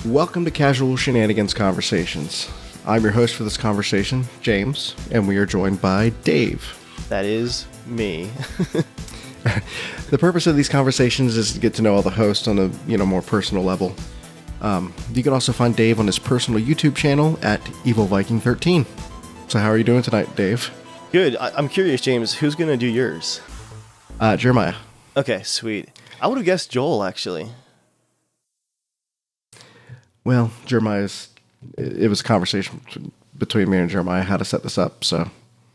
Welcome to Casual Shenanigans Conversations. I'm your host for this conversation, James, and we are joined by Dave. That is me. The purpose of these conversations is to get to know all the hosts on a more personal level. You can also find Dave on his personal YouTube channel at EvilViking13. So how are you doing tonight, Dave? Good. I'm curious, James, who's going to do yours? Jeremiah. Okay, sweet. I would have guessed Joel, actually. Well, it was a conversation between me and Jeremiah how to set this up, so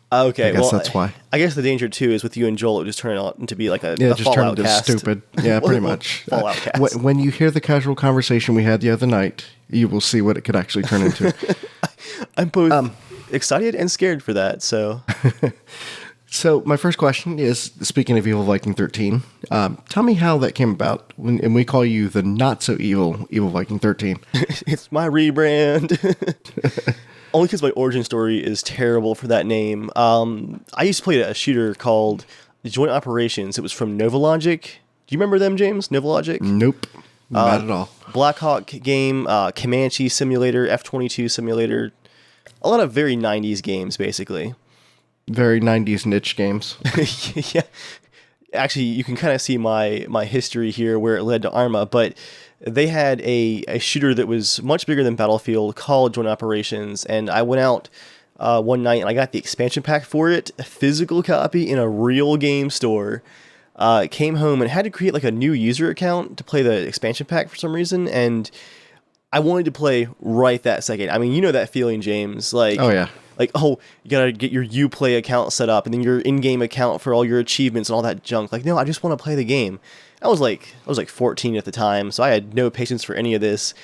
Okay, I guess that's why. I guess the danger, too, is with you and Joel, it would just turn out to be like a just turn Fallout into cast. Stupid. Yeah, pretty much. Fallout cast. When you hear the casual conversation we had the other night, you will see what it could actually turn into. I'm both excited and scared for that, so... So my first question is, speaking of Evil Viking 13, tell me how that came about, and we call you the not-so-evil Evil Viking 13. It's my rebrand. Only because my origin story is terrible for that name. I used to play a shooter called Joint Operations. It was from Novalogic. Do you remember them, James? Novalogic? Nope, not at all. Blackhawk game, Comanche Simulator, F-22 Simulator. A lot of very 90s games, basically. Very 90s niche games. Yeah. Actually, you can kind of see my history here where it led to ARMA, but they had a shooter that was much bigger than Battlefield called Joint Operations, and I went out one night and I got the expansion pack for it, a physical copy in a real game store. Came home and had to create like a new user account to play the expansion pack for some reason, and I wanted to play right that second. I mean, you know that feeling, James. Like, Oh, yeah. Like, you gotta get your Uplay account set up, and then your in-game account for all your achievements and all that junk. Like, no, I just want to play the game. I was like 14 at the time, so I had no patience for any of this.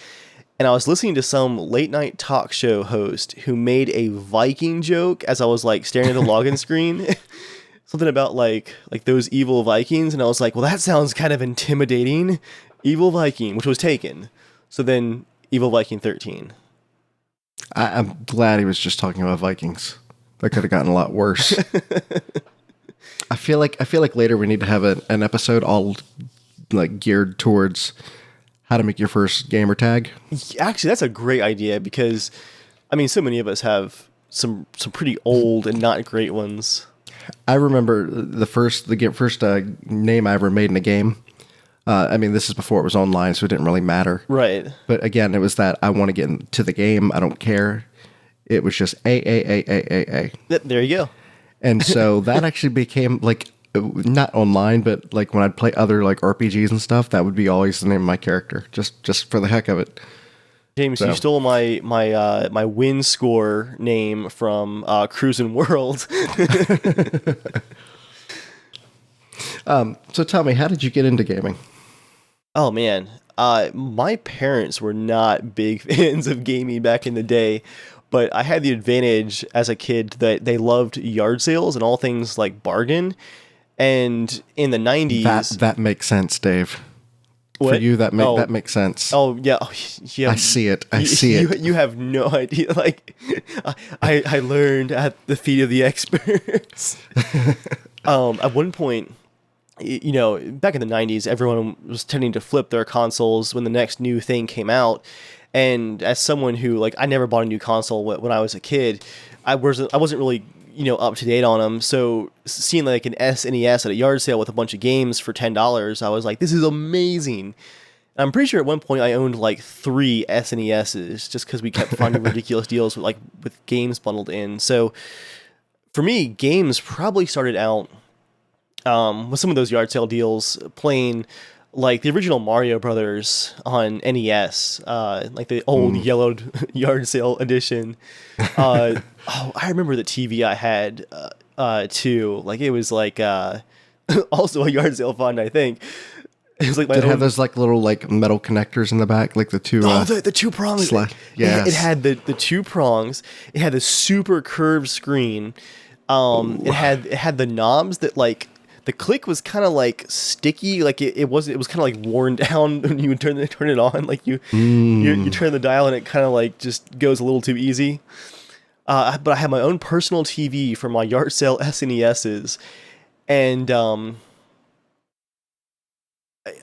And I was listening to some late-night talk show host who made a Viking joke as I was like staring at the login screen. Something about like those evil Vikings, and I was like, well, that sounds kind of intimidating. Evil Viking, which was taken. So then, Evil Viking 13. I'm glad he was just talking about Vikings. That could have gotten a lot worse. I feel like later we need to have an episode all like geared towards how to make your first gamer tag. Actually, that's a great idea because, I mean, so many of us have some pretty old and not great ones. I remember the first name I ever made in a game. I mean, this is before it was online, so it didn't really matter. Right. But again, it was that I want to get into the game. I don't care. It was just A. There you go. And so that actually became like, not online, but like when I'd play other like RPGs and stuff, that would be always the name of my character, just for the heck of it. James, you stole my win score name from Cruisin' World. So tell me, how did you get into gaming? Oh, man. My parents were not big fans of gaming back in the day, but I had the advantage as a kid that they loved yard sales and all things like bargain. And in the 90s... That makes sense, Dave. What? For you, that makes sense. Oh, yeah. Yeah. I see it. It. You have no idea. Like, I learned at the feet of the experts. At one point... back in the 90s, everyone was tending to flip their consoles when the next new thing came out. And as someone who, like, I never bought a new console when I was a kid, I wasn't really, up to date on them. So seeing like an SNES at a yard sale with a bunch of games for $10, I was like, this is amazing. And I'm pretty sure at one point I owned like 3 SNESs just because we kept finding ridiculous deals with games bundled in. So for me, games probably started out with some of those yard sale deals, playing like the original Mario Brothers on NES, like the old yellowed yard sale edition. I remember the TV I had too. Like it was like also a yard sale fund, I think. It was like Did it have those like little like metal connectors in the back, like the two? The 2 prongs. Yes. It had the 2 prongs. It had the super curved screen. It had the knobs that like. The click was kind of like sticky, like it was kind of like worn down when you would turn it on. Like you turn the dial and it kind of like just goes a little too easy. But I had my own personal TV for my yard sale SNESs, and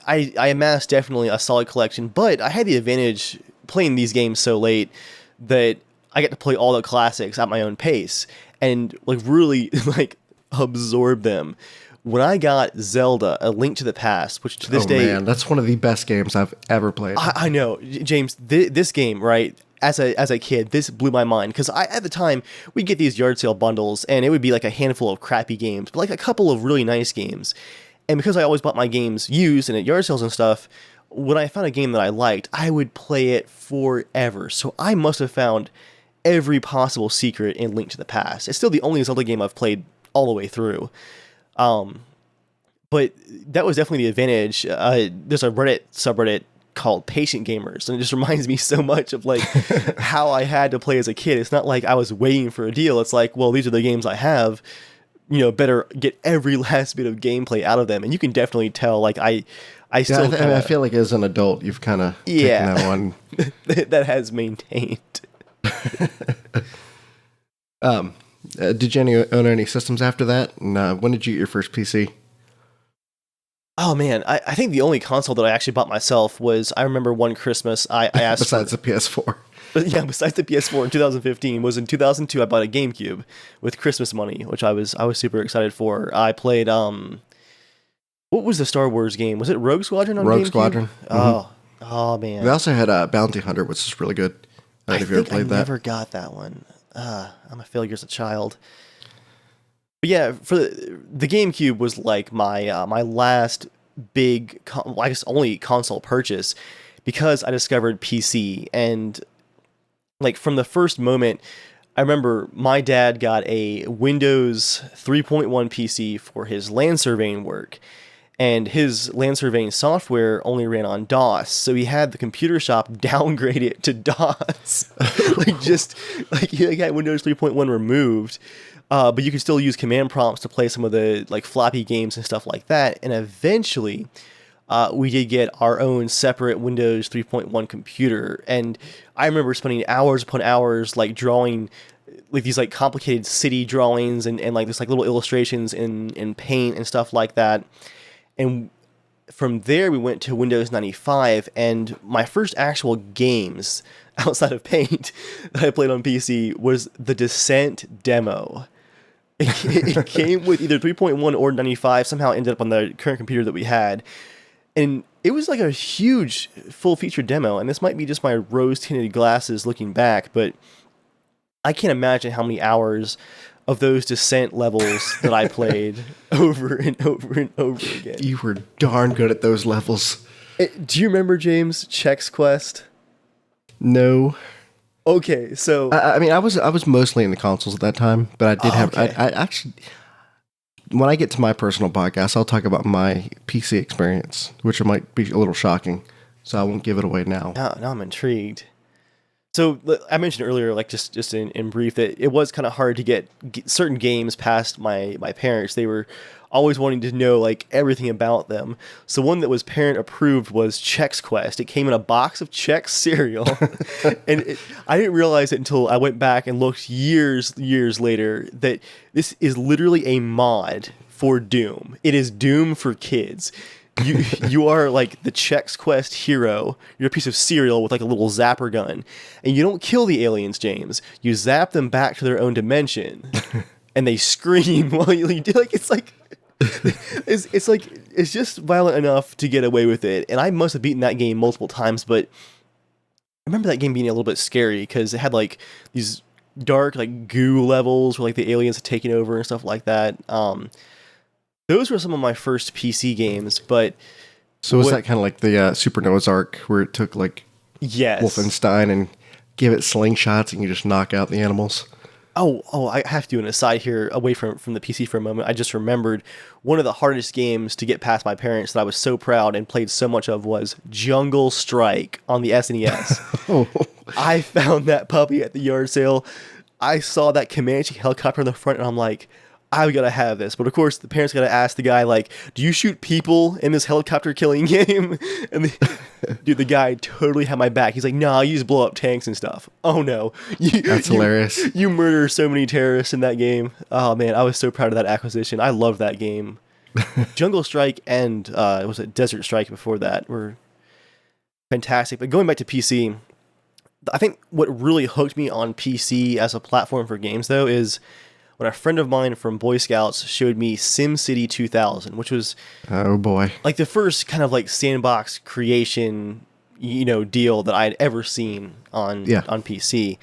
I amassed definitely a solid collection. But I had the advantage playing these games so late that I get to play all the classics at my own pace and like really like absorb them. When I got Zelda: A Link to the Past, which to this day, man, that's one of the best games I've ever played. I know, James. This game, right? As a kid, this blew my mind because at the time we'd get these yard sale bundles and it would be like a handful of crappy games, but like a couple of really nice games. And because I always bought my games used and at yard sales and stuff, when I found a game that I liked, I would play it forever. So I must have found every possible secret in Link to the Past. It's still the only Zelda game I've played all the way through. But that was definitely the advantage. There's a Reddit subreddit called Patient Gamers, and it just reminds me so much of like how I had to play as a kid. It's not like I was waiting for a deal. It's like, well, these are the games I have, better get every last bit of gameplay out of them. And you can definitely tell, like I still I feel like as an adult you've kind of taken that one that has maintained. Did you own any systems after that? And when did you get your first PC? Oh man, I think the only console that I actually bought myself was, I remember one Christmas I asked besides the PS4. Yeah, besides the PS4 in 2015, was in 2002 I bought a GameCube with Christmas money, which I was super excited for. I played what was the Star Wars game? Was it Rogue Squadron on Rogue GameCube? Squadron. Mm-hmm. Oh man. We also had Bounty Hunter, which is really good. I don't know if you ever played that. I never got that one. I'm a failure as a child. But yeah, for the GameCube was like my my last big, I guess only console purchase, because I discovered PC. And like from the first moment, I remember my dad got a Windows 3.1 PC for his land surveying work. And his land surveying software only ran on DOS, so he had the computer shop downgrade it to DOS. He had Windows 3.1 removed, but you could still use command prompts to play some of the like floppy games and stuff like that. And eventually, we did get our own separate Windows 3.1 computer. And I remember spending hours upon hours like drawing like these like complicated city drawings and like this like little illustrations in Paint and stuff like that. And from there, we went to Windows 95, and my first actual games outside of Paint that I played on PC was the Descent demo. It came with either 3.1 or 95, somehow ended up on the current computer that we had. And it was like a huge full-featured demo, and this might be just my rose-tinted glasses looking back, but I can't imagine how many hours of those Descent levels that I played over and over and over again. You were darn good at those levels. Do you remember, James, Chex Quest? No. Okay, so I mean, I was mostly in the consoles at that time, but I did have. Okay. I actually, when I get to my personal podcast, I'll talk about my PC experience, which might be a little shocking, so I won't give it away now. Now I'm intrigued. So I mentioned earlier, like just in brief, that it was kind of hard to get certain games past my parents. They were always wanting to know like everything about them. So one that was parent approved was Chex Quest. It came in a box of Chex cereal, and I didn't realize it until I went back and looked years later that this is literally a mod for Doom. It is Doom for kids. You are like the Chex Quest hero. You're a piece of cereal with like a little zapper gun, and you don't kill the aliens, James. You zap them back to their own dimension, and they scream while you do. Like it's just violent enough to get away with it. And I must have beaten that game multiple times, but I remember that game being a little bit scary because it had like these dark like goo levels where like the aliens had taken over and stuff like that. Those were some of my first PC games, but... So was that kind of like the Super Noah's Ark, where it took, like, yes, Wolfenstein and give it slingshots and you just knock out the animals? Oh, I have to do an aside here, away from the PC for a moment. I just remembered one of the hardest games to get past my parents that I was so proud and played so much of was Jungle Strike on the SNES. Oh. I found that puppy at the yard sale. I saw that Comanche helicopter in the front, and I'm like... I've got to have this. But of course, the parents got to ask the guy, like, do you shoot people in this helicopter killing game? And the guy totally had my back. He's like, nah, you just blow up tanks and stuff. Oh, no. That's hilarious. You murder so many terrorists in that game. Oh, man, I was so proud of that acquisition. I love that game. Jungle Strike and was it Desert Strike before that were fantastic. But going back to PC, I think what really hooked me on PC as a platform for games, though, is when a friend of mine from Boy Scouts showed me SimCity 2000, which was Oh boy. like the first kind of like sandbox creation, deal that I had ever seen Yeah. on PC.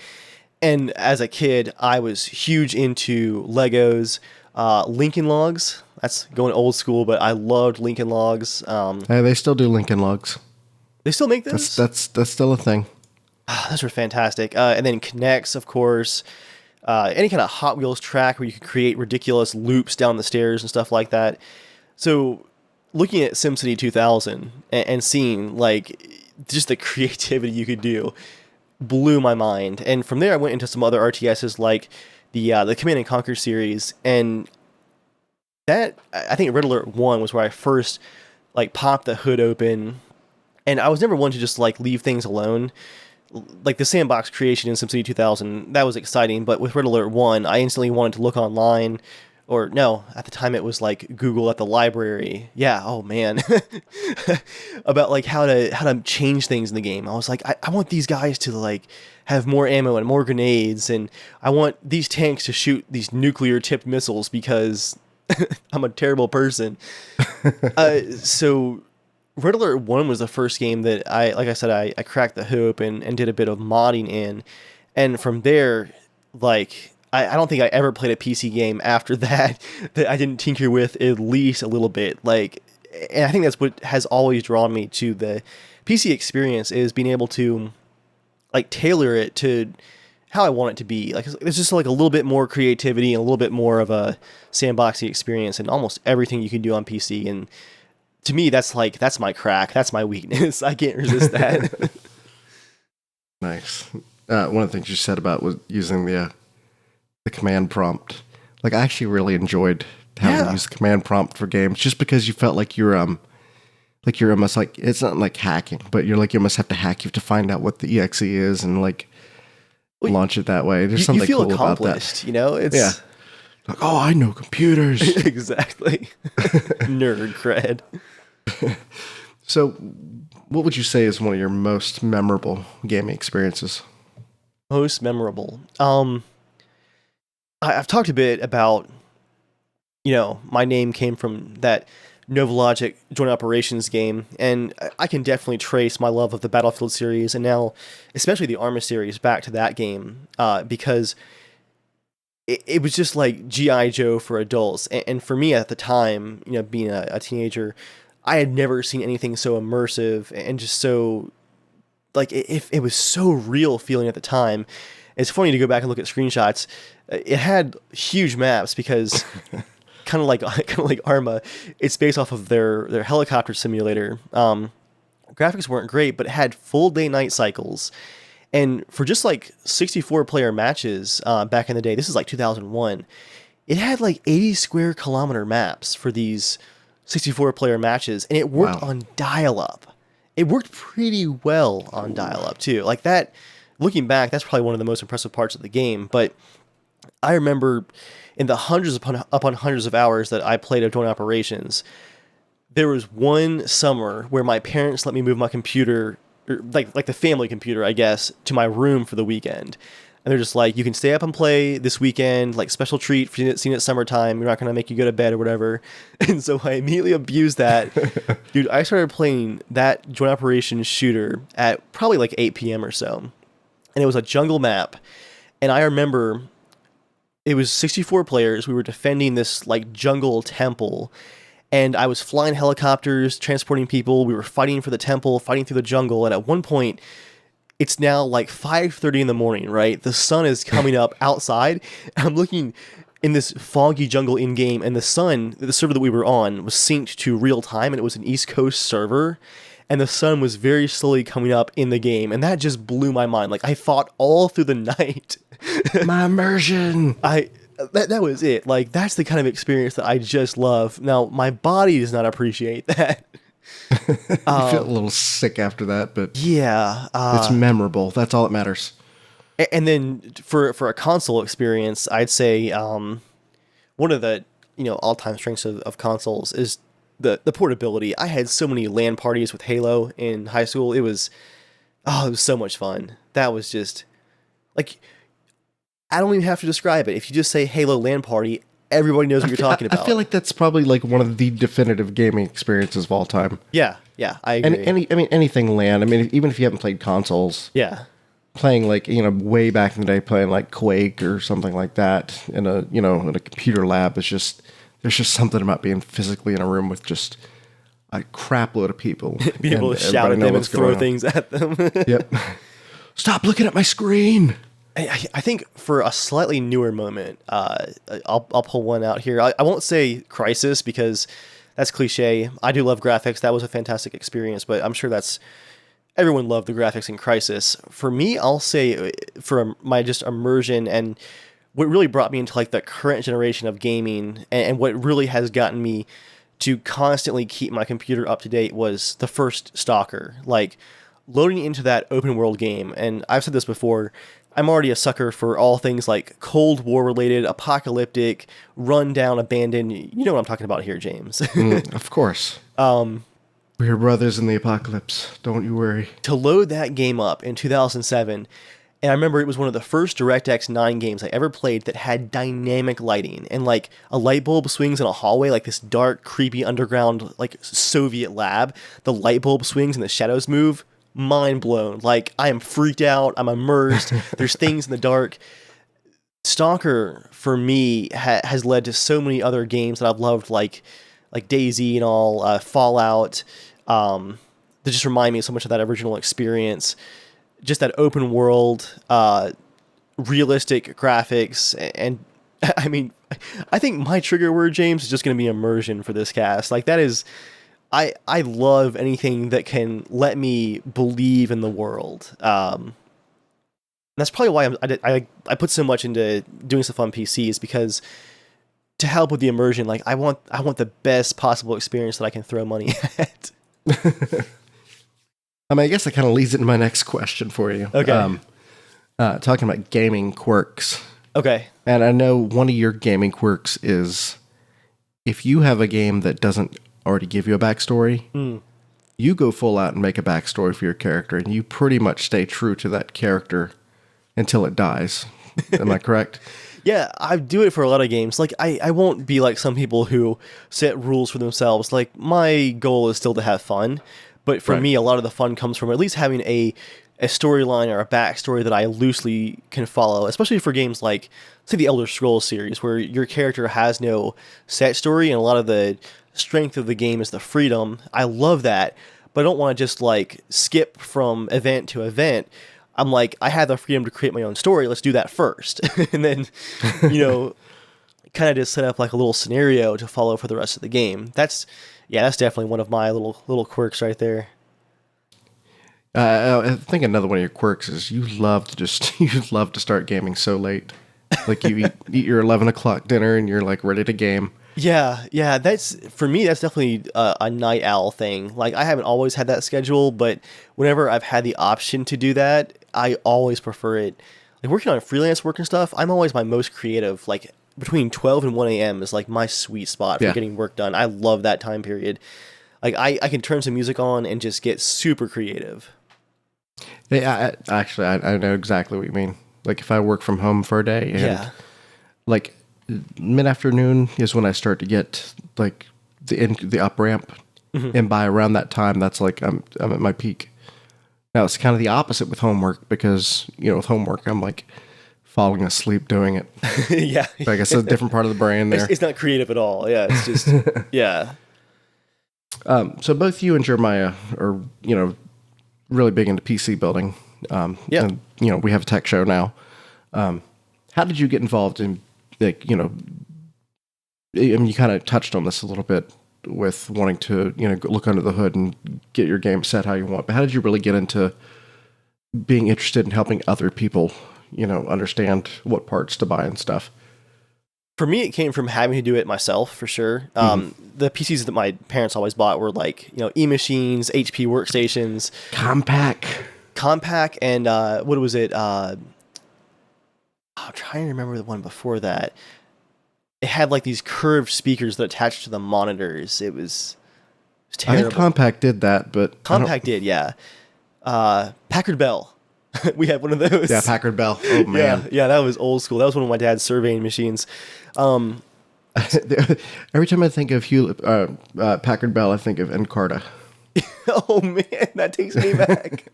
And as a kid, I was huge into Legos, Lincoln Logs. That's going old school, but I loved Lincoln Logs. Hey, they still do Lincoln Logs. They still make That's those? that's still a thing. Those were fantastic. And then Connects, of course. Any kind of Hot Wheels track where you could create ridiculous loops down the stairs and stuff like that. So looking at SimCity 2000 and seeing like just the creativity you could do blew my mind. And from there, I went into some other RTSs like the Command and Conquer series, and that, I think Red Alert 1 was where I first like popped the hood open, and I was never one to just like leave things alone. Like the sandbox creation in SimCity 2000, that was exciting, but with Red Alert 1, I instantly wanted to look online, or no, at the time it was like Google at the library. Yeah, oh man. About like how to change things in the game. I was like, I want these guys to like have more ammo and more grenades, and I want these tanks to shoot these nuclear tipped missiles because I'm a terrible person. So Red Alert 1 was the first game that like I said, I cracked the hood open and did a bit of modding in. And from there, like, I don't think I ever played a PC game after that that I didn't tinker with at least a little bit. Like, and I think that's what has always drawn me to the PC experience, is being able to, like, tailor it to how I want it to be. Like, it's just like a little bit more creativity and a little bit more of a sandboxy experience and almost everything you can do on PC. And to me, that's my crack. That's my weakness. I can't resist that. Nice. One of the things you said about was using the command prompt. Like, I actually really enjoyed having to use the command prompt for games, just because you felt like you're almost like, it's not like hacking, but you almost have to hack. You have to find out what the exe is and like launch it that way. There's something you feel cool accomplished, about that. It's Yeah. Like, oh, I know computers. Exactly. Nerd cred. So, what would you say is one of your most memorable gaming experiences? Most memorable. I've talked a bit about, my name came from that Novalogic Joint Operations game, and I can definitely trace my love of the Battlefield series, and now especially the Arma series, back to that game, because it was just like G.I. Joe for adults. And for me at the time, being a teenager, I had never seen anything so immersive and just so, like, it was so real feeling at the time. It's funny to go back and look at screenshots. It had huge maps because kind of like Arma, it's based off of their helicopter simulator. Graphics weren't great, but it had full day night cycles. And for just like 64 player matches back in the day, this is like 2001, it had like 80 square kilometer maps for these 64 player matches, and it worked on dial-up. It worked pretty well on dial-up too. Like that, looking back, that's probably one of the most impressive parts of the game. But I remember in the hundreds upon hundreds of hours that I played of Joint Operations, there was one summer where my parents let me move my computer, like the family computer, I guess, to my room for the weekend. And they're just like, you can stay up and play this weekend, like special treat for seeing it summertime. We're not going to make you go to bed or whatever. And so I immediately abused that. Dude, I started playing that Joint Operations shooter at probably like 8 p.m. or so. And it was a jungle map. And I remember it was 64 players. We were defending this like jungle temple. And I was flying helicopters, transporting people. We were fighting for the temple, fighting through the jungle. And at one point, it's now like 5:30 in the morning, right? The sun is coming up outside. I'm looking in this foggy jungle in-game, and the server that we were on was synced to real time, and it was an East Coast server. And the sun was very slowly coming up in the game. And that just blew my mind. Like, I fought all through the night. My immersion. That was it. Like, that's the kind of experience that I just love. Now, my body does not appreciate that. You feel a little sick after that, but yeah, it's memorable. That's all that matters. And then for a console experience, I'd say one of the all-time strengths of consoles is the portability. I had so many LAN parties with Halo in high school. It was Oh, it was so much fun. That was just like, I don't even have to describe it. If you just say Halo LAN party, everybody knows what you're talking about. I feel like that's probably like one of the definitive gaming experiences of all time. Yeah, I agree. Anything LAN. I mean, even if you haven't played consoles, yeah. playing like, way back in the day, playing like Quake or something like that in a computer lab is just, there's just something about being physically in a room with just a crap load of people. Be able to shout at them and throw things at them. Yep. Stop looking at my screen. I think for a slightly newer moment, I'll pull one out here. I won't say Crisis because that's cliche. I do love graphics. That was a fantastic experience, but I'm sure everyone loved the graphics in Crisis. For me, I'll say for my just immersion and what really brought me into like the current generation of gaming and what really has gotten me to constantly keep my computer up to date was the first Stalker. Like loading into that open world game, and I've said this before, I'm already a sucker for all things like Cold War related, apocalyptic, rundown, abandoned. You know what I'm talking about here, James. Of course. We're brothers in the apocalypse. Don't you worry. To load that game up in 2007, and I remember it was one of the first DirectX 9 games I ever played that had dynamic lighting, and like a light bulb swings in a hallway, like this dark, creepy underground, like Soviet lab. The light bulb swings and the shadows move. Mind blown. Like, I am freaked out. I'm immersed. There's things in the dark. Stalker, for me, has led to so many other games that I've loved, like DayZ and all, Fallout, that just remind me so much of that original experience. Just that open world, realistic graphics, and I mean, I think my trigger word, James, is just going to be immersion for this cast. Like, that is... I love anything that can let me believe in the world. That's probably why I put so much into doing stuff on PCs, because to help with the immersion, like I want the best possible experience that I can throw money at. I mean, I guess that kind of leads into my next question for you. Okay. Talking about gaming quirks. Okay. And I know one of your gaming quirks is if you have a game that doesn't already give you a backstory, you go full out and make a backstory for your character, and you pretty much stay true to that character until it dies. Am I correct? Yeah, I do it for a lot of games. Like, I won't be like some people who set rules for themselves. Like, my goal is still to have fun, but for me, a lot of the fun comes from at least having a storyline or a backstory that I loosely can follow, especially for games like, say, the Elder Scrolls series, where your character has no set story, and a lot of the strength of the game is the freedom. I love that, but I don't want to just like skip from event to event. I'm like, I have the freedom to create my own story. Let's do that first. And then, kind of just set up like a little scenario to follow for the rest of the game. That's definitely one of my little quirks right there. I think another one of your quirks is you love to start gaming so late. Like you eat your 11 o'clock dinner and you're like ready to game. Yeah. That's, for me, that's definitely a night owl thing. Like, I haven't always had that schedule, but whenever I've had the option to do that, I always prefer it. Like, working on freelance work and stuff, I'm always my most creative. Like, between 12 and 1 a.m. is like my sweet spot for getting work done. I love that time period. Like, I can turn some music on and just get super creative. Yeah, I know exactly what you mean. Like, if I work from home for a day, and like mid-afternoon is when I start to get like the up ramp, and by around that time, that's like I'm at my peak. Now it's kind of the opposite with homework, because with homework I'm like falling asleep doing it. Yeah, I guess it's a different part of the brain there. It's not creative at all. Yeah, it's just yeah. So both you and Jeremiah are really big into PC building. And we have a tech show now. How did you get involved in, like, I mean, you kind of touched on this a little bit with wanting to, look under the hood and get your game set how you want. But how did you really get into being interested in helping other people, understand what parts to buy and stuff? For me, it came from having to do it myself, for sure. The PCs that my parents always bought were like, E-machines, HP workstations. Compaq, and what was it? I'm trying to remember the one before that. It had like these curved speakers that attached to the monitors. It was terrible. I think Compaq did that, but Compaq did, yeah. Packard Bell. We had one of those. Yeah, Packard Bell. Oh man. Yeah, that was old school. That was one of my dad's surveying machines. Every time I think of Packard Bell, I think of Encarta. Oh man, that takes me back.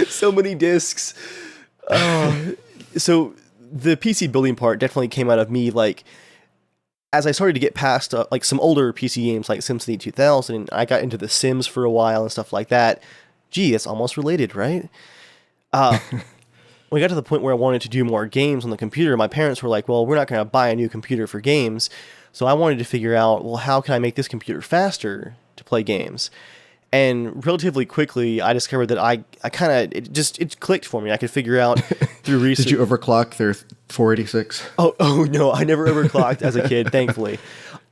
So many discs. So the PC building part definitely came out of me, like, as I started to get past like some older PC games like SimCity 2000, and I got into The Sims for a while and stuff like that. Gee, that's almost related, right? When I got to the point where I wanted to do more games on the computer, my parents were like, well, we're not going to buy a new computer for games. So I wanted to figure out, well, how can I make this computer faster to play games? And relatively quickly, I discovered that I kind of, it clicked for me. I could figure out through research. Did you overclock their 486? Oh no, I never overclocked as a kid, thankfully.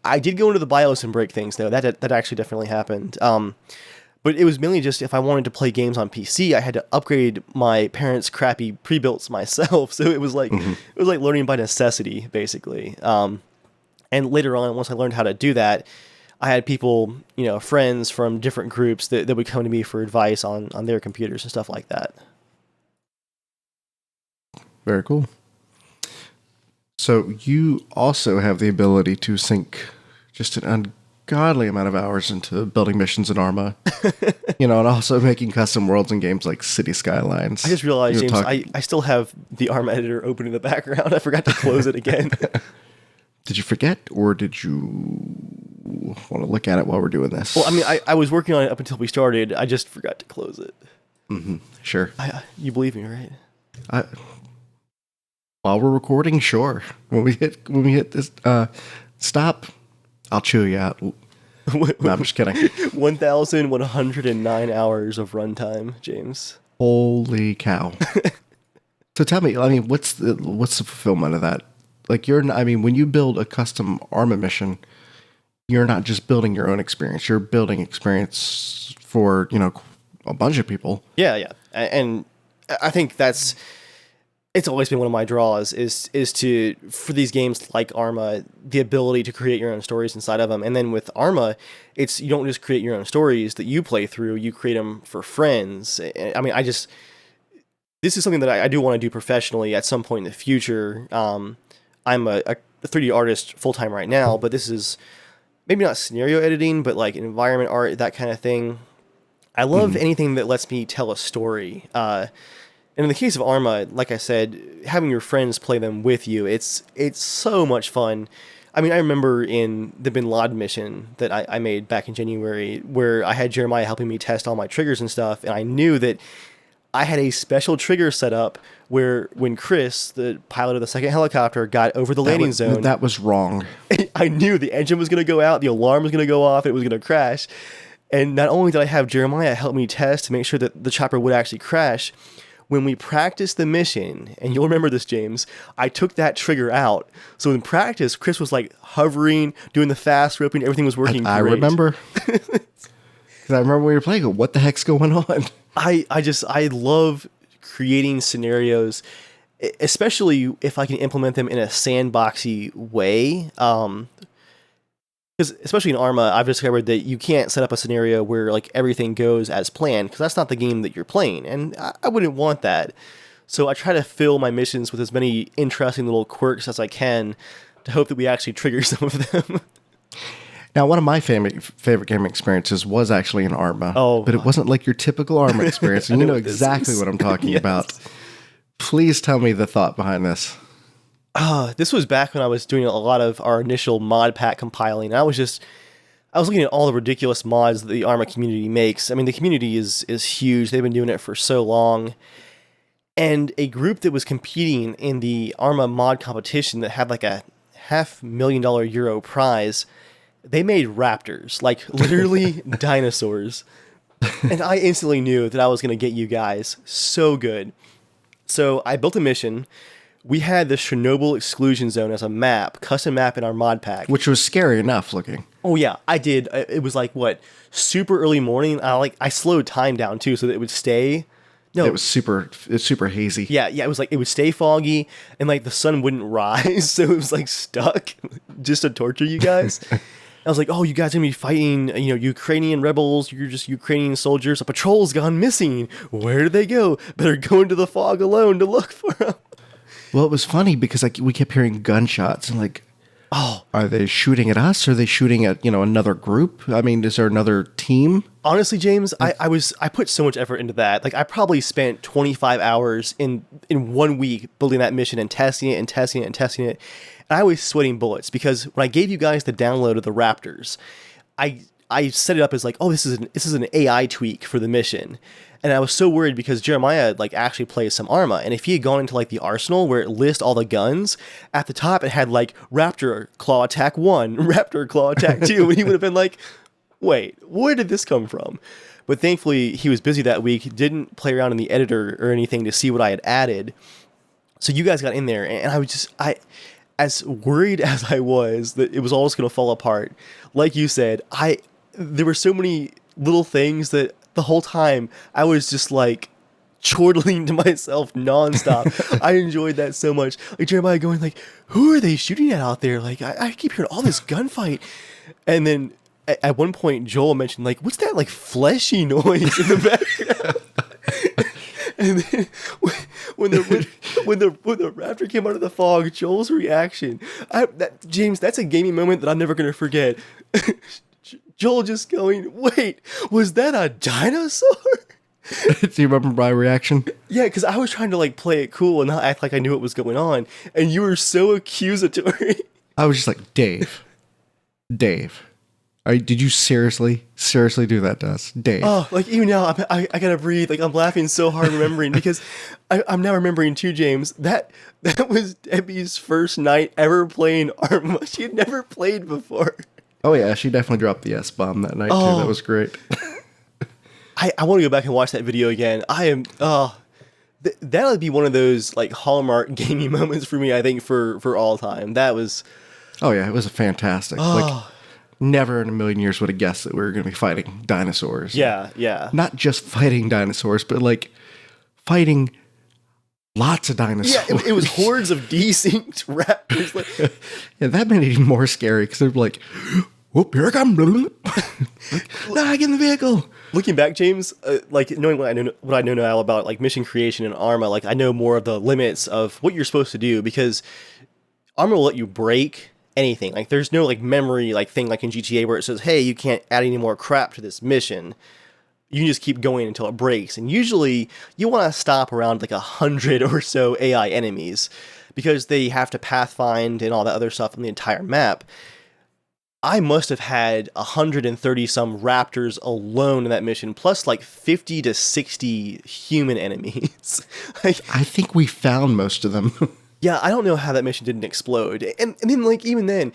I did go into the BIOS and break things, though. That actually definitely happened. But it was mainly just if I wanted to play games on PC, I had to upgrade my parents' crappy pre-builts myself. So it was like learning by necessity, basically. And later on, once I learned how to do that, I had people, friends from different groups that would come to me for advice on their computers and stuff like that. Very cool. So you also have the ability to sink just an ungodly amount of hours into building missions in ARMA, and also making custom worlds in games like City Skylines. I just realized, James, I still have the ARMA editor open in the background. I forgot to close it again. Did you forget, or did you want to look at it while we're doing this? Well, I mean, I was working on it up until we started. I just forgot to close it. Mm-hmm. Sure. You believe me, right? While we're recording, sure. When we hit this stop, I'll chew you out. No, I'm just kidding. 1,109 hours of runtime, James. Holy cow! So tell me, I mean, what's the fulfillment of that? Like, when you build a custom ARMA mission, you're not just building your own experience. You're building experience for, a bunch of people. Yeah. And I think it's always been one of my draws is to, for these games like ARMA, the ability to create your own stories inside of them. And then with ARMA, you don't just create your own stories that you play through, you create them for friends. I mean, this is something that I do want to do professionally at some point in the future. I'm a 3D artist full-time right now, but this is maybe not scenario editing, but like environment art, that kind of thing. I love anything that lets me tell a story. And in the case of ARMA, like I said, having your friends play them with you, it's so much fun. I mean, I remember in the Bin Laden mission that I made back in January, where I had Jeremiah helping me test all my triggers and stuff, and I knew that I had a special trigger set up where when Chris, the pilot of the second helicopter, got over the landing zone... That was wrong. I knew the engine was going to go out, the alarm was going to go off, it was going to crash. And not only did I have Jeremiah help me test to make sure that the chopper would actually crash, when we practiced the mission, and you'll remember this, James, I took that trigger out. So in practice, Chris was like hovering, doing the fast roping, everything was working great. I remember. Because I remember when we were playing, what the heck's going on? I love creating scenarios, especially if I can implement them in a sandboxy way. Because especially in ARMA, I've discovered that you can't set up a scenario where like everything goes as planned, because that's not the game that you're playing, and I wouldn't want that. So I try to fill my missions with as many interesting little quirks as I can to hope that we actually trigger some of them. Now, one of my favorite gaming experiences was actually in ARMA, but it wasn't like your typical ARMA experience, and you know exactly what I'm talking about. Please tell me the thought behind this. This was back when I was doing a lot of our initial mod pack compiling. I was looking at all the ridiculous mods that the ARMA community makes. I mean, the community is huge. They've been doing it for so long. And a group that was competing in the ARMA mod competition that had like a $500,000 Euro prize, they made raptors, like literally dinosaurs. And I instantly knew that I was going to get you guys so good. So I built a mission. We had the Chernobyl exclusion zone as a map, custom map in our mod pack. Which was scary enough looking. Oh yeah, I did. It was like, super early morning. I slowed time down too so that it would stay. No, it's super hazy. Yeah, it would stay foggy and like the sun wouldn't rise, so it was like stuck just to torture you guys. I was like, oh, you guys are gonna be fighting, Ukrainian rebels. You're just Ukrainian soldiers. A patrol's gone missing. Where did they go? Better go into the fog alone to look for them. Well, it was funny because like we kept hearing gunshots and like, Oh, are they shooting at us? Are they shooting at, another group? I mean, is there another team? honestly, James, I put so much effort into that. Like I probably spent 25 hours in 1 week building that mission and testing it and testing it and testing it. And I was sweating bullets because when I gave you guys the download of the Raptors, I set it up as like, oh, this is an AI tweak for the mission. And I was so worried because Jeremiah like actually plays some Arma, and if he had gone into like the arsenal where it lists all the guns, at the top it had like Raptor Claw Attack 1, Raptor Claw Attack 2, and he would have been like, wait, where did this come from? But thankfully he was busy that week, didn't play around in the editor or anything to see what I had added. So you guys got in there, and I was just, as worried as I was that it was all just going to fall apart, like you said, there were so many little things that the whole time I was just like chortling to myself nonstop. I enjoyed that so much. Like Jeremiah going like, who are they shooting at out there? Like I keep hearing all this gunfight. And then at one point Joel mentioned like, what's that like fleshy noise in the background? And then when the raptor came out of the fog, Joel's reaction, James, that's a gaming moment that I'm never gonna forget. Joel just going, wait, was that a dinosaur? Do you remember my reaction? Yeah, because I was trying to like play it cool and not act like I knew what was going on, and you were so accusatory. I was just like, Dave, did you seriously do that to us, Dave? Oh, like even now, I gotta breathe. Like I'm laughing so hard remembering because I'm now remembering too, James. That was Debbie's first night ever playing Arma. She had never played before. Oh yeah, she definitely dropped the S-bomb that night too. That was great. I want to go back and watch that video again. That'll be one of those like hallmark gaming moments for me, I think, for all time. That was... Oh yeah, it was a fantastic. Like, never in a million years would have guessed that we were going to be fighting dinosaurs. Yeah. Not just fighting dinosaurs, but like fighting lots of dinosaurs. Yeah, it was hordes of desynced raptors. Like, yeah, that made it even more scary because they're like, whoop, here I come. Nah, get in the vehicle. Looking back, James, like knowing what I know now about like mission creation and Arma, like I know more of the limits of what you're supposed to do because Arma will let you break anything. Like there's no like memory like thing like in GTA where it says, hey, you can't add any more crap to this mission. You can just keep going until it breaks. And usually you want to stop around like 100 or so AI enemies because they have to pathfind and all that other stuff on the entire map. I must have had 130 some raptors alone in that mission, plus like 50 to 60 human enemies. Like, I think we found most of them. yeah, I don't know how that mission didn't explode. And then like even then,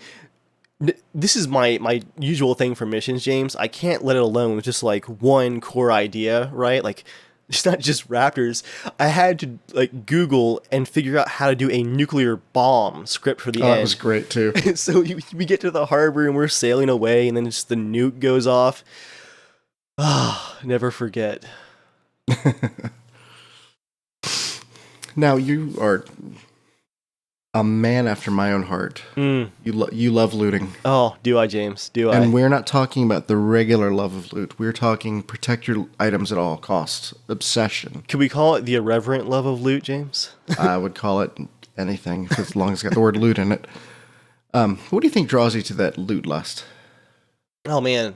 this is my usual thing for missions, James. I can't let it alone with just like one core idea, right? Like it's not just raptors. I had to like Google and figure out how to do a nuclear bomb script for the end. That was great too. So we get to the harbor and we're sailing away, and then just the nuke goes off. Ah, never forget. Now you are a man after my own heart. You love looting. Oh, do I, James? Do I? And we're not talking about the regular love of loot. We're talking protect your items at all costs. Obsession. Could we call it the irreverent love of loot, James? I would call it anything, as long as it's got the word loot in it. What do you think draws you to that loot lust? Oh, man.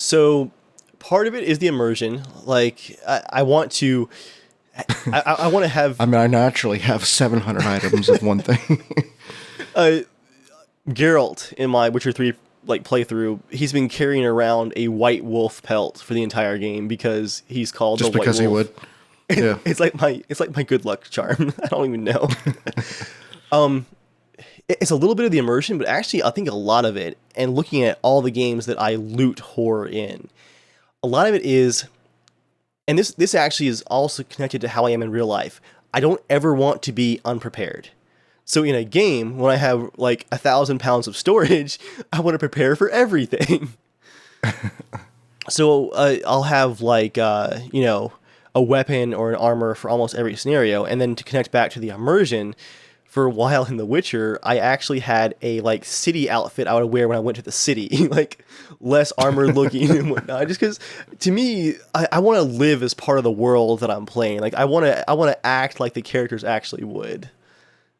So part of it is the immersion. Like, I want to... I want to have... I mean, I naturally have 700 items of one thing. Geralt, in my Witcher 3 like playthrough, he's been carrying around a white wolf pelt for the entire game because he's called just the white wolf. Just because he would. Yeah. It's like my good luck charm. I don't even know. It's a little bit of the immersion, but actually I think a lot of it, and looking at all the games that I loot horror in, a lot of it is... And this actually is also connected to how I am in real life. I don't ever want to be unprepared. So in a game, when I have like 1,000 pounds of storage, I want to prepare for everything. So I'll have like, a weapon or an armor for almost every scenario. And then to connect back to the immersion, for a while in The Witcher, I actually had a like city outfit I would wear when I went to the city, like less armored looking and whatnot. Just because, to me, I want to live as part of the world that I'm playing. Like I want to act like the characters actually would.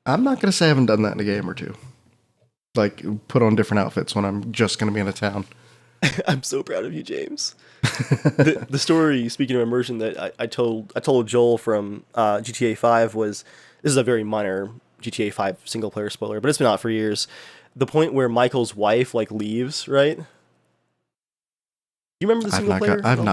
I'm not gonna say I haven't done that in a game or two. Like put on different outfits when I'm just gonna be in a town. I'm so proud of you, James. The story, speaking of immersion, that I told Joel from GTA 5 was, this is a very minor GTA 5 single player spoiler, but it's been out for years. The point where Michael's wife like leaves, right? You remember the single player? I've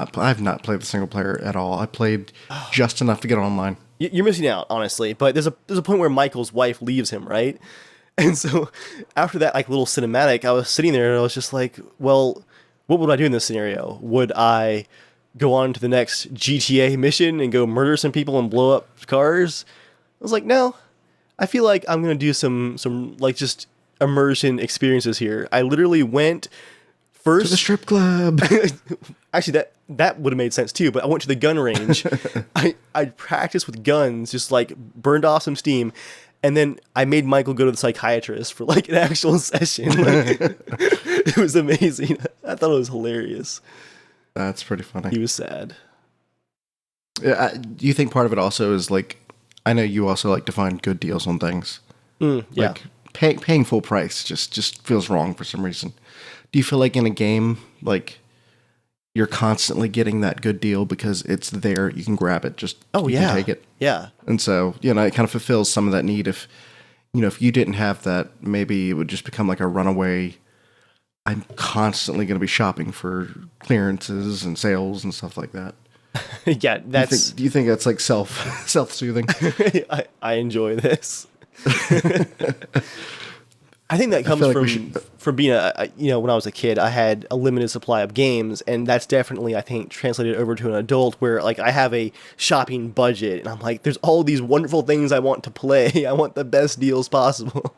not played the single player at all. I played just enough to get online. You're missing out, honestly. But there's a point where Michael's wife leaves him, right? And so after that like little cinematic, I was sitting there and I was just like, well, what would I do in this scenario? Would I go on to the next GTA mission and go murder some people and blow up cars? I was like, no. I feel like I'm gonna do some like just immersion experiences here. I literally went first to the strip club. Actually, that would have made sense too. But I went to the gun range. I practiced with guns, just like burned off some steam, and then I made Michael go to the psychiatrist for like an actual session. Like, it was amazing. I thought it was hilarious. That's pretty funny. He was sad. Yeah, do you think part of it also is like, I know you also like to find good deals on things. Yeah. Like paying full price just feels wrong for some reason. Do you feel like in a game, like you're constantly getting that good deal because it's there, you can grab it, you can take it. Yeah. And so, it kind of fulfills some of that need. If you didn't have that, maybe it would just become like a runaway, I'm constantly going to be shopping for clearances and sales and stuff like that. Yeah, that's. Do you think that's like self-soothing? I enjoy this. I think that comes from being when I was a kid, I had a limited supply of games, and that's definitely, I think, translated over to an adult where like I have a shopping budget and I'm like, there's all these wonderful things I want to play. I want the best deals possible.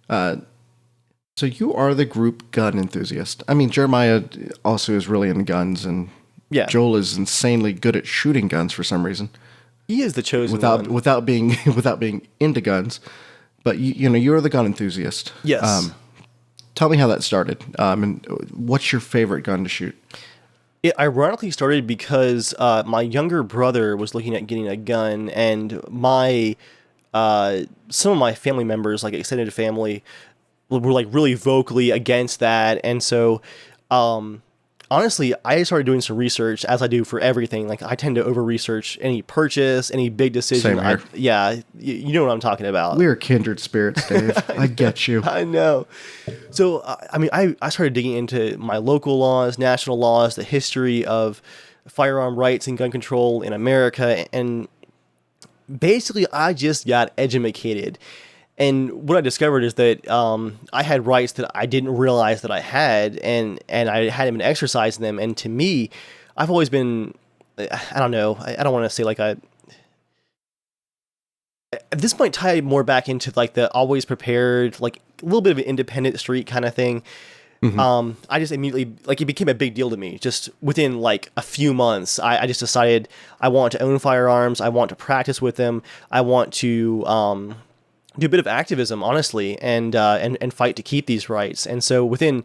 So you are the group gun enthusiast. I mean, Jeremiah also is really into guns, and Joel is insanely good at shooting guns for some reason. He is the chosen one. Without being into guns, but you're the gun enthusiast. Yes. Tell me how that started. And what's your favorite gun to shoot? It ironically started because my younger brother was looking at getting a gun, and my some of my family members, like extended family, were like really vocally against that, and so honestly, I started doing some research, as I do for everything. Like I tend to over research any purchase, any big decision. Same here. You know what I'm talking about. We're kindred spirits, Dave. I get you. I know. So I started digging into my local laws, national laws, the history of firearm rights and gun control in America, and basically I just got edumacated. And what I discovered is that I had rights that I didn't realize that I had, and I hadn't been exercising them. And to me, I've always been, I don't know, I don't want to say like this might tie more back into like the always prepared, like a little bit of an independent street kind of thing. Mm-hmm. I just immediately, like, it became a big deal to me. Just within like a few months, I just decided I want to own firearms. I want to practice with them. I want to do a bit of activism, honestly, and fight to keep these rights. And so within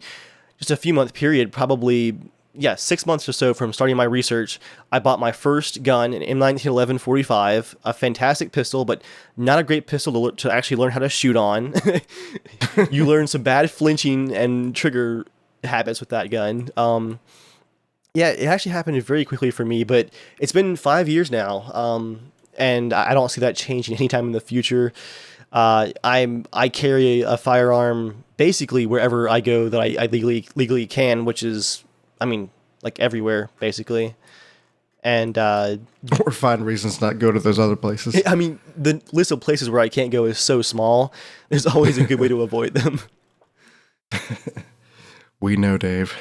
just a few month period, probably 6 months or so from starting my research, I bought my first gun, an M1911 45, a fantastic pistol, but not a great pistol to actually learn how to shoot on. You learn some bad flinching and trigger habits with that gun. It actually happened very quickly for me, but it's been 5 years now, and I don't see that changing anytime in the future. I carry a firearm basically wherever I go that I legally can, which is, I mean, like everywhere basically. And or find reasons not go to those other places. I mean, the list of places where I can't go is so small. There's always a good way to avoid them. We know, Dave.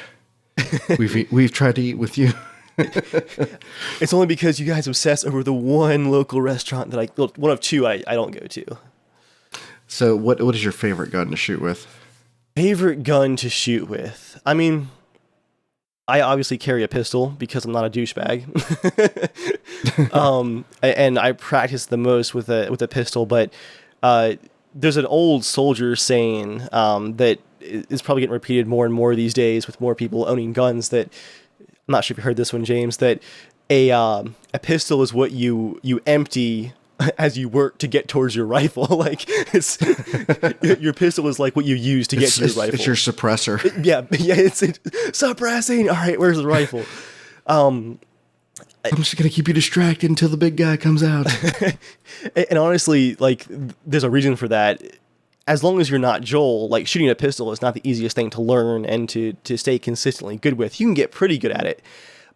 We've tried to eat with you. It's only because you guys obsess over the one local restaurant that one of two I don't go to. So what is your favorite gun to shoot with? Favorite gun to shoot with? I mean, I obviously carry a pistol because I'm not a douchebag. And I practice the most with a pistol. But there's an old soldier saying that is probably getting repeated more and more these days with more people owning guns. That I'm not sure if you heard this one, James. That a pistol is what you empty as you work to get towards your rifle. Like it's your pistol is like what you use to get to your rifle. It's your suppressor. Yeah, it's suppressing. All right, where's the rifle? I'm just gonna keep you distracted until the big guy comes out. And honestly, like, there's a reason for that. As long as you're not Joel, like, shooting a pistol is not the easiest thing to learn and to stay consistently good with. You can get pretty good at it,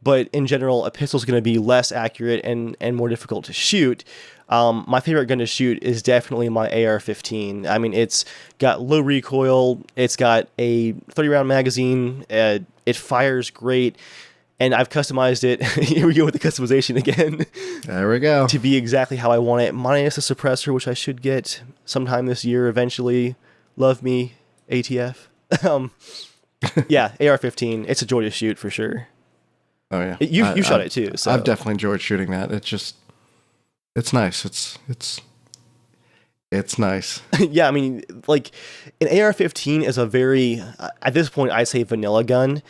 but in general, a pistol is going to be less accurate and more difficult to shoot. My favorite gun to shoot is definitely my AR-15. I mean, it's got low recoil, it's got a 30-round magazine, it fires great, and I've customized it. Here we go with the customization again. There we go. To be exactly how I want it, minus a suppressor, which I should get sometime this year eventually. Love me, ATF. Yeah, AR-15, it's a joy to shoot for sure. Oh yeah, you shot it too. So I've definitely enjoyed shooting that. It's nice. It's nice. Yeah, I mean, like, an AR-15 is a very, at this point, I'd say vanilla gun.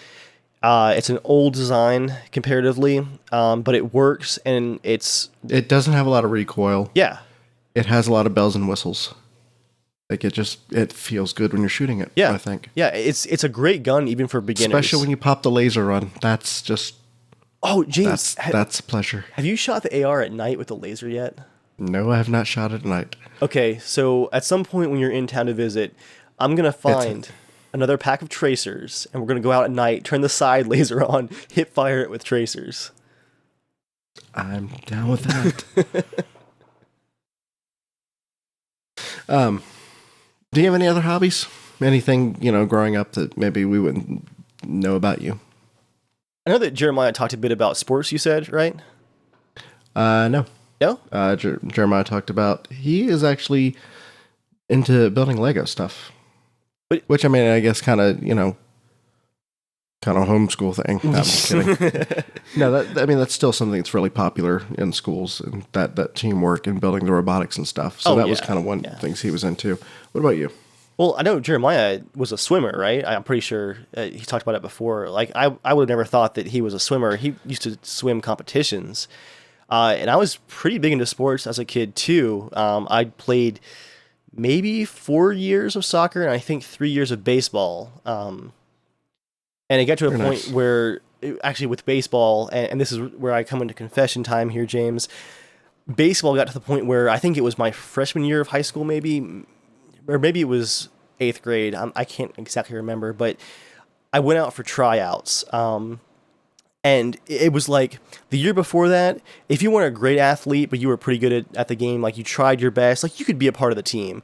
It's an old design comparatively, but it works, and it doesn't have a lot of recoil. Yeah. It has a lot of bells and whistles. Like it feels good when you're shooting it. Yeah, I think. Yeah, it's a great gun even for beginners. Especially when you pop the laser run. That's just. Oh, James, that's a pleasure. Have you shot the AR at night with the laser yet? No, I have not shot it at night. Okay, so at some point when you're in town to visit, I'm gonna find another pack of tracers, and we're gonna go out at night, turn the side laser on, hip fire it with tracers. I'm down with that. Do you have any other hobbies? Anything, growing up that maybe we wouldn't know about you? I know that Jeremiah talked a bit about sports, you said, right? No. No? Jeremiah talked about, he is actually into building Lego stuff. Which, I mean, I guess kind of homeschool thing. No, I'm just kidding. No, that's still something that's really popular in schools, and that teamwork and building the robotics and stuff. So that was kind of one of the things he was into. What about you? Well, I know Jeremiah was a swimmer, right? I'm pretty sure he talked about it before. Like, I would have never thought that he was a swimmer. He used to swim competitions. And I was pretty big into sports as a kid, too. I played maybe 4 years of soccer and I think 3 years of baseball. And it got to a point where, actually with baseball, and this is where I come into confession time here, James, baseball got to the point where I think it was my freshman year of high school, maybe, or maybe it was 8th grade. I can't exactly remember, but I went out for tryouts. And it was like the year before that, if you weren't a great athlete, but you were pretty good at the game, like you tried your best, like you could be a part of the team.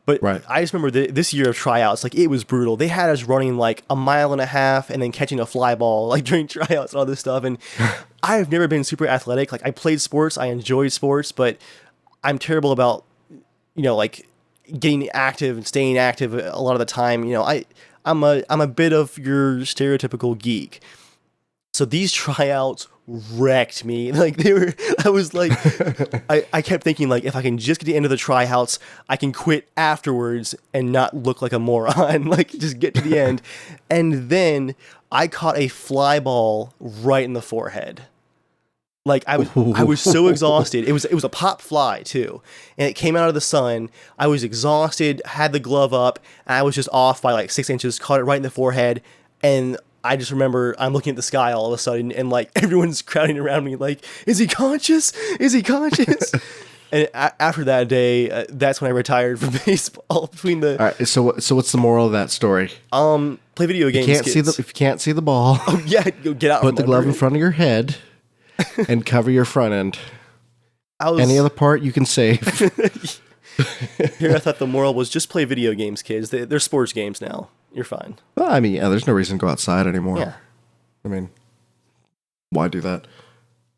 But I just remember this year of tryouts, like it was brutal. They had us running like 1.5 miles and then catching a fly ball, like during tryouts and all this stuff. And I've never been super athletic. Like I played sports, I enjoyed sports, but I'm terrible about, like getting active and staying active a lot of the time. I'm a bit of your stereotypical geek. So these tryouts wrecked me. Like I was like, I kept thinking like, if I can just get to the end of the tryouts, I can quit afterwards and not look like a moron. Like just get to the end. And then I caught a fly ball right in the forehead. Like I was so exhausted. It was a pop fly too, and it came out of the sun. I was exhausted, had the glove up, and I was just off by like 6 inches. Caught it right in the forehead, and I just remember I'm looking at the sky all of a sudden, and like everyone's crowding around me, like, "Is he conscious? Is he conscious?" And after that day, that's when I retired from baseball. Between the all right, so what's the moral of that story? Play video games. If you can't see the ball, oh yeah, go get out. Put the glove in front of your head. And cover your front end. Any other part you can save. Here, I thought the moral was just play video games, kids. They're sports games now. You're fine. Well, I mean, there's no reason to go outside anymore. Yeah. I mean, why do that?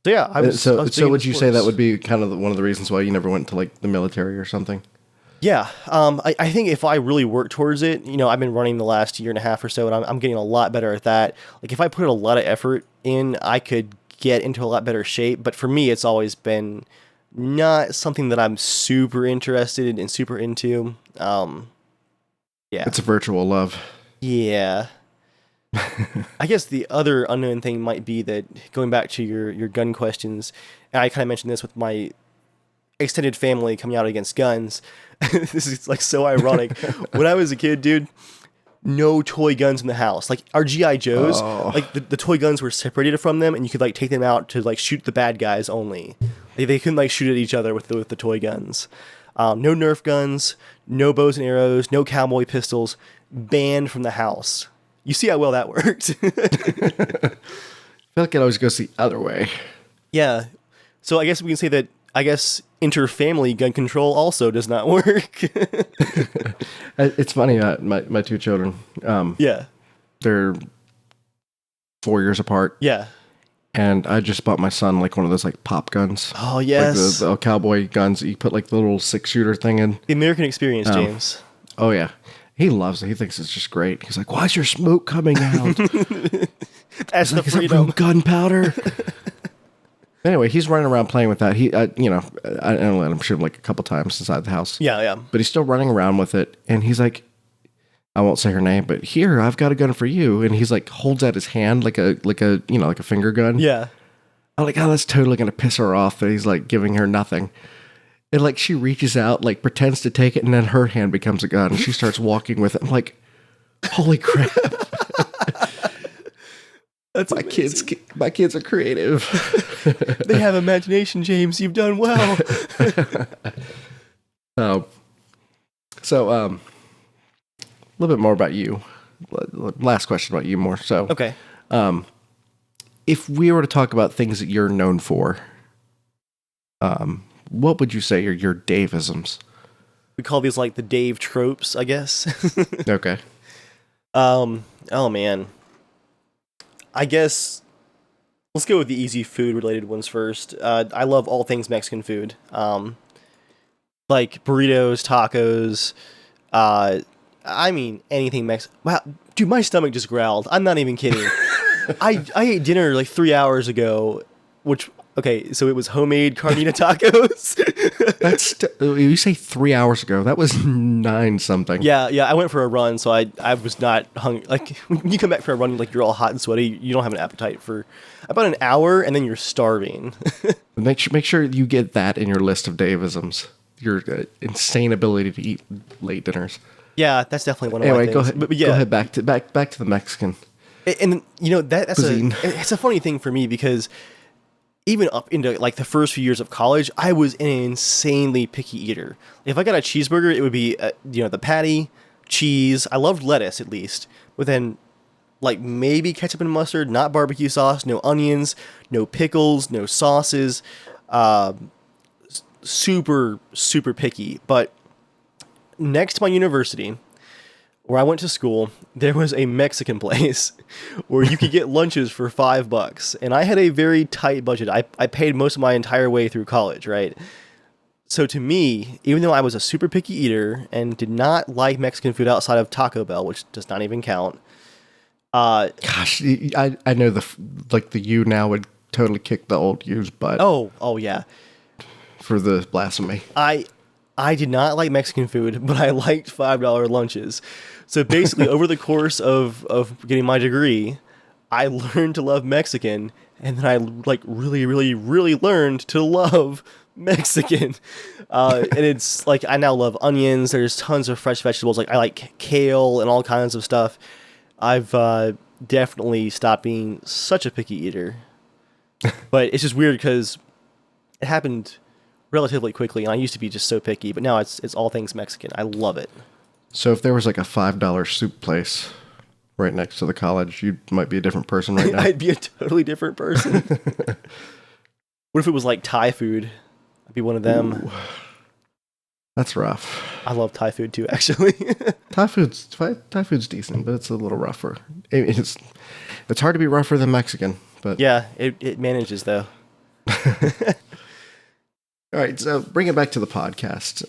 So yeah, I was so would you say that would be kind of one of the reasons why you never went to like the military or something? Yeah, I think if I really work towards it, I've been running the last year and a half or so, and I'm getting a lot better at that. Like if I put a lot of effort in, I could get into a lot better shape. But for me, it's always been not something that I'm super interested in and super into. Yeah, It's a virtual love. yeah. I guess the other unknown thing might be that going back to your gun questions, and I kind of mentioned this with my extended family coming out against guns. This is like so ironic. When I was a kid, dude, no toy guns in the house. Like our GI Joes, like the toy guns were separated from them, and you could like take them out to like shoot the bad guys only. They couldn't like shoot at each other with the toy guns. No Nerf guns, no bows and arrows, no cowboy pistols, banned from the house. You see how well that worked. I feel like it always goes the other way. Yeah. So I guess we can say that inter-family gun control also does not work. It's funny, my two children, Yeah. they're 4 years apart. Yeah. And I just bought my son like one of those like pop guns. Oh, yes. Like the cowboy guns that you put like the little 6-shooter thing in. The American experience, James. Oh, yeah. He loves it. He thinks it's just great. He's like, why is your smoke coming out? That's the like, is that freedom. gunpowder? Anyway, he's running around playing with that. I only let him shoot like a couple times inside the house. Yeah, yeah. But he's still running around with it. And he's like, I won't say her name, but here, I've got a gun for you. And he's like, holds out his hand like a finger gun. Yeah. I'm like, oh, that's totally going to piss her off that he's like giving her nothing. And like she reaches out, like pretends to take it, and then her hand becomes a gun, and she starts walking with it. I'm like, holy crap! That's my amazing. kids are creative. They have imagination, James. You've done well. So a little bit more about you. Last question about you more. So, Okay. If we were to talk about things that you're known for, what would you say are your Daveisms? We call these like the Dave tropes, I guess. Okay. Oh man. I guess let's go with the easy food related ones first. I love all things Mexican food. Like burritos, tacos, I mean anything Mexican. Wow, dude, my stomach just growled. I'm not even kidding. I ate dinner like 3 hours ago, which okay, so it was homemade carnita tacos. You say 3 hours ago. That was 9 something. Yeah, I went for a run, so I was not hungry. Like when you come back for a run, like you're all hot and sweaty, you don't have an appetite for about an hour, and then you're starving. Make sure you get that in your list of Daveisms. Your insane ability to eat late dinners. Yeah, that's definitely one of Anyway, my go things. ahead. But yeah, Go ahead back to the Mexican. and that's cuisine. It's a funny thing for me because even up into like the first few years of college, I was an insanely picky eater. If I got a cheeseburger, it would be the patty, cheese. I loved lettuce at least, but then like maybe ketchup and mustard, not barbecue sauce, no onions, no pickles, no sauces. Super picky. But next to my university, where I went to school, there was a Mexican place where you could get lunches for $5, and I had a very tight budget. I paid most of my entire way through college, right? So to me, even though I was a super picky eater and did not like Mexican food outside of Taco Bell, which does not even count. Gosh, I know the you now would totally kick the old you's butt. Oh yeah. For the blasphemy. I did not like Mexican food, but I liked $5 lunches. So basically, over the course of getting my degree, I learned to love Mexican, and then I like really learned to love Mexican. And it's like I now love onions. There's tons of fresh vegetables. Like I like kale and all kinds of stuff. I've definitely stopped being such a picky eater. But it's just weird because it happened relatively quickly, and I used to be just so picky, but now it's all things Mexican. I love it. So if there was like a $5 soup place right next to the college, you might be a different person right now. I'd be a totally different person. What if it was like Thai food? I'd be one of them. Ooh, that's rough. I love Thai food too, actually. Thai food's decent, but it's a little rougher. It's hard to be rougher than Mexican, but Yeah, it manages though. All right, so bring it back to the podcast.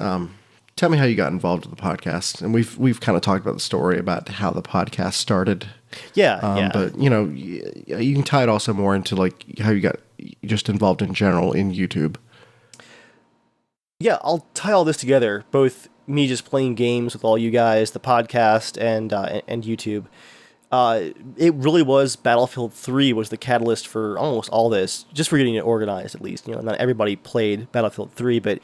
tell me how you got involved with the podcast. And we've kind of talked about the story about how the podcast started. Yeah. But you can tie it also more into like how you got just involved in general in YouTube. Yeah, I'll tie all this together. Both me just playing games with all you guys, the podcast, and YouTube. It really was Battlefield 3 was the catalyst for almost all this, just for getting it organized at least. Not everybody played Battlefield 3, but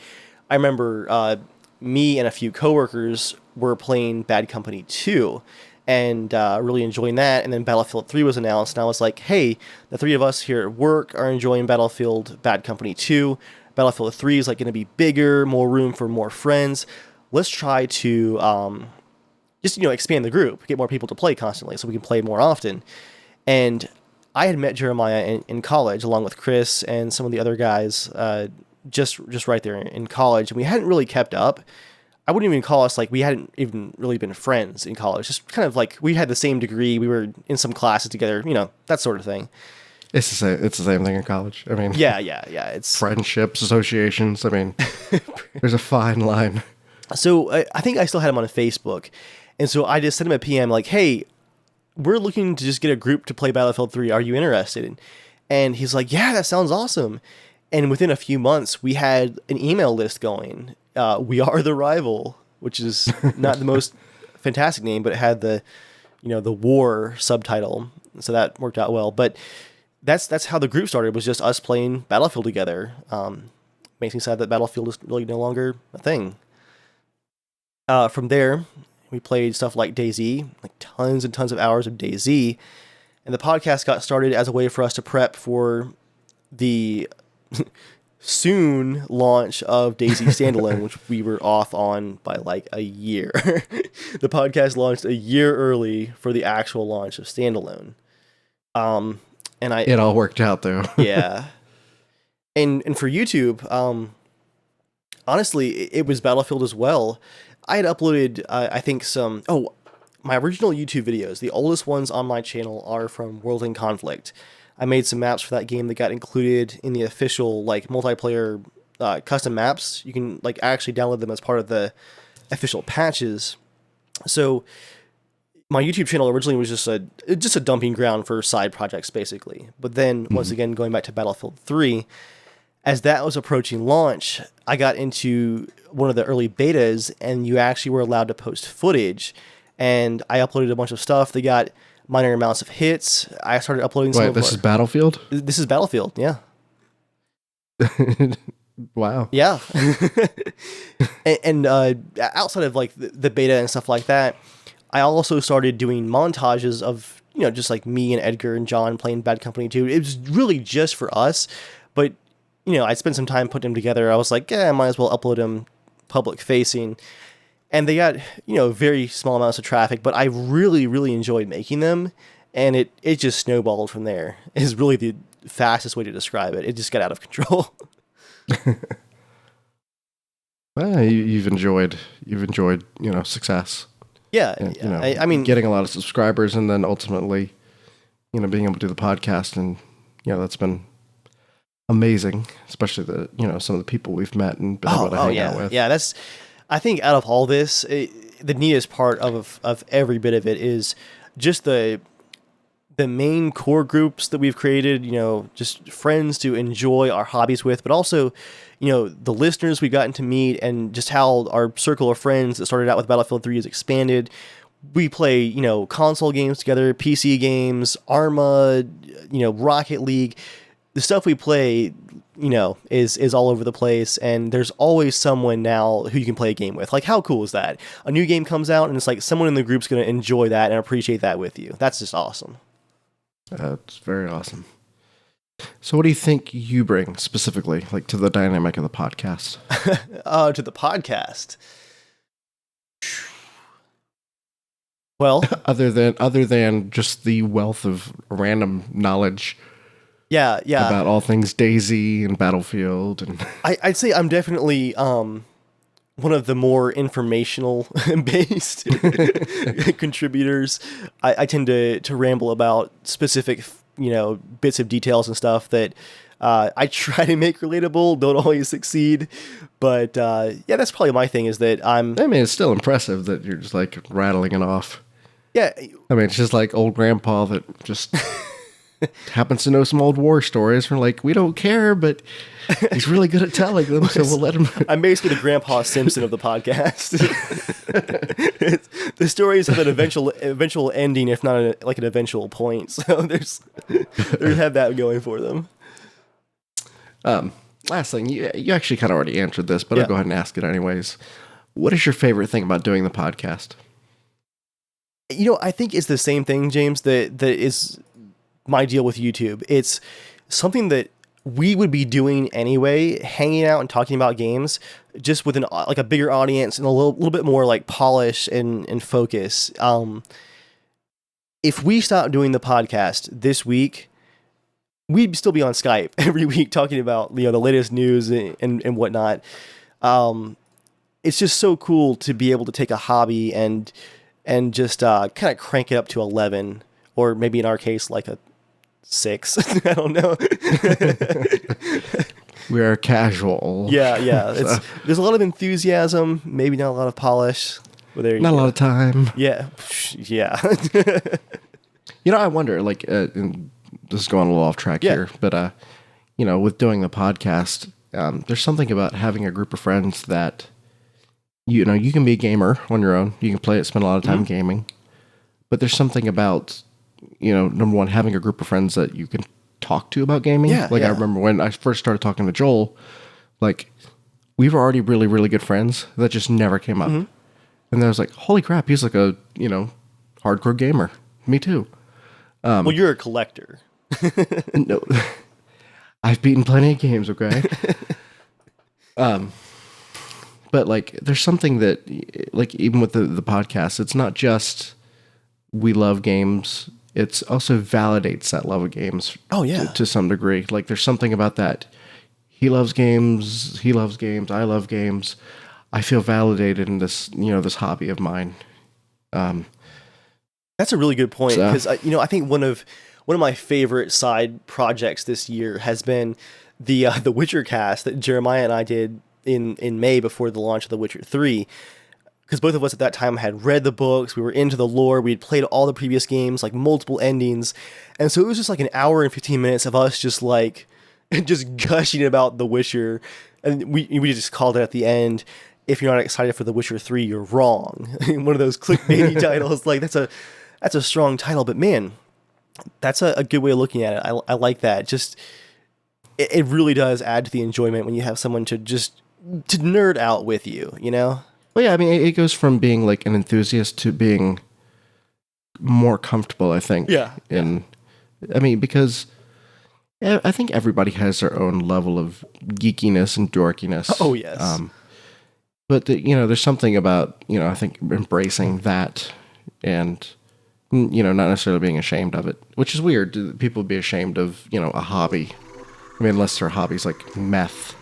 I remember me and a few coworkers were playing Bad Company 2 and really enjoying that. And then Battlefield 3 was announced, and I was like, hey, the three of us here at work are enjoying Battlefield Bad Company 2. Battlefield 3 is like going to be bigger, more room for more friends. Let's try to just expand the group, get more people to play constantly, so we can play more often. And I had met Jeremiah in college, along with Chris and some of the other guys, just right there in college, and we hadn't really kept up. I wouldn't even call us like we hadn't even really been friends in college. Just kind of like we had the same degree, we were in some classes together, that sort of thing. It's the same thing in college. I mean, yeah. It's friendships, associations. I mean, there's a fine line. So I think I still had him on Facebook. And so I just sent him a PM like, hey, we're looking to just get a group to play Battlefield 3. Are you interested? And he's like, yeah, that sounds awesome. And within a few months, we had an email list going. We Are the Rival, which is not the most fantastic name, but it had the war subtitle. So that worked out well. But that's how the group started, was just us playing Battlefield together. Makes me sad that Battlefield is really no longer a thing. From there, we played stuff like DayZ, like tons and tons of hours of DayZ. And the podcast got started as a way for us to prep for the soon launch of DayZ Standalone, which we were off on by like a year. The podcast launched a year early for the actual launch of Standalone. It all worked out though. Yeah. And for YouTube, honestly, it was Battlefield as well. I had uploaded, I think my original YouTube videos, the oldest ones on my channel, are from World in Conflict. I made some maps for that game that got included in the official multiplayer custom maps. You can actually download them as part of the official patches. So my YouTube channel originally was just a dumping ground for side projects, basically. But then, once again, going back to Battlefield 3, as that was approaching launch, I got into one of the early betas, and you actually were allowed to post footage. And I uploaded a bunch of stuff. They got minor amounts of hits. I started uploading some. Wait, this is Battlefield? This is Battlefield, yeah. Wow. Yeah. and outside of the beta and stuff like that, I also started doing montages of, just like me and Edgar and John playing Bad Company 2. It was really just for us, but, I spent some time putting them together. I was like, I might as well upload them public facing. And they got, very small amounts of traffic, but I really, really enjoyed making them. And it just snowballed from there, is really the fastest way to describe it. It just got out of control. Well, you've enjoyed, success. Yeah. And, I mean, getting a lot of subscribers, and then ultimately, being able to do the podcast, and, that's been amazing, especially some of the people we've met and been able to hang out with. Yeah, I think out of all this, the neatest part of every bit of it is just the main core groups that we've created, just friends to enjoy our hobbies with, but also, the listeners we've gotten to meet, and just how our circle of friends that started out with Battlefield 3 has expanded. We play, console games together, PC games, ARMA, Rocket League. The stuff we play, is all over the place, and there's always someone now who you can play a game with. Like, how cool is that? A new game comes out, and it's like someone in the group's going to enjoy that and appreciate that with you. That's just awesome. That's very awesome. So what do you think you bring specifically, to the dynamic of the podcast? To the podcast? Well, other than just the wealth of random knowledge. Yeah. About all things DayZ and Battlefield, and I'd say I'm definitely one of the more informational based contributors. I tend to ramble about specific bits of details and stuff that I try to make relatable, don't always succeed, but yeah, that's probably my thing. Is that I mean, it's still impressive that you're just like rattling it off. Yeah, I mean, it's just like old grandpa that just happens to know some old war stories. We're like, we don't care, but he's really good at telling them, so we'll let him. I'm basically the Grandpa Simpson of the podcast. The stories have an eventual ending, if not like an eventual point. So they have that going for them. Last thing, you actually kind of already answered this, but Yeah. I'll go ahead and ask it anyways. What is your favorite thing about doing the podcast? I think it's the same thing, James, that is my deal with YouTube. It's something that we would be doing anyway, hanging out and talking about games, just with a bigger audience and a little bit more like polish and focus. If we stopped doing the podcast this week, we'd still be on Skype every week talking about the latest news and whatnot. It's just so cool to be able to take a hobby and just kind of crank it up to 11, or maybe in our case like a 6. I don't know. We are casual. Yeah. There's a lot of enthusiasm, maybe not a lot of polish. But Not a lot of time. Yeah. I wonder, like, and this is going a little off track here, but, with doing the podcast, there's something about having a group of friends that, you can be a gamer on your own. You can play it, spend a lot of time gaming. But there's something about, number one, having a group of friends that you can talk to about gaming. I remember when I first started talking to Joel, like, we were already really, really good friends. That just never came up. And I was like, holy crap, he's like a, hardcore gamer. Me too. Well, you're a collector. No, I've beaten plenty of games, okay? But like, there's something that, like, even with the podcast, it's not just we love games. It's also validates that love of games. Oh, yeah. To some degree. Like, there's something about that. He loves games. I love games. I feel validated in this, this hobby of mine. That's a really good point, because I think one of my favorite side projects this year has been the Witcher cast that Jeremiah and I did in May before the launch of The Witcher 3. Because both of us at that time had read the books, we were into the lore, we'd played all the previous games, like multiple endings, and so it was just like an hour and 15 minutes of us just like just gushing about The Witcher, and we just called it at the end, if you're not excited for The Witcher 3, you're wrong. One of those clickbaity titles, like that's a strong title, but man, that's a good way of looking at it. I like that. Just it really does add to the enjoyment when you have someone to nerd out with you, Well, yeah, I mean, it goes from being like an enthusiast to being more comfortable, I think. Yeah. Because I think everybody has their own level of geekiness and dorkiness. Oh, yes. But, there's something about, I think embracing that and, not necessarily being ashamed of it, which is weird. People be ashamed of, a hobby. I mean, unless their hobby's like meth.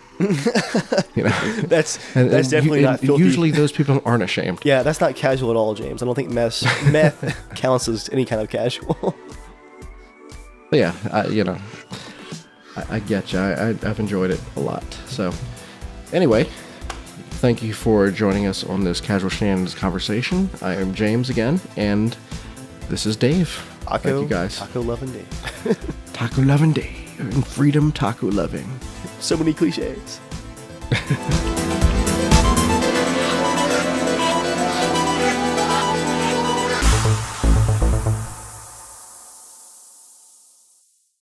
That's definitely not filthy. Usually those people aren't ashamed. Yeah, that's not casual at all, James. I don't think meth counts as any kind of casual. But yeah, I get you. I've enjoyed it a lot. So anyway, thank you for joining us on this Casual Shenanigans conversation. I am James again, and this is Dave. Thank you guys. Taco loving Dave. Taco loving Dave and freedom taco loving. So many cliches.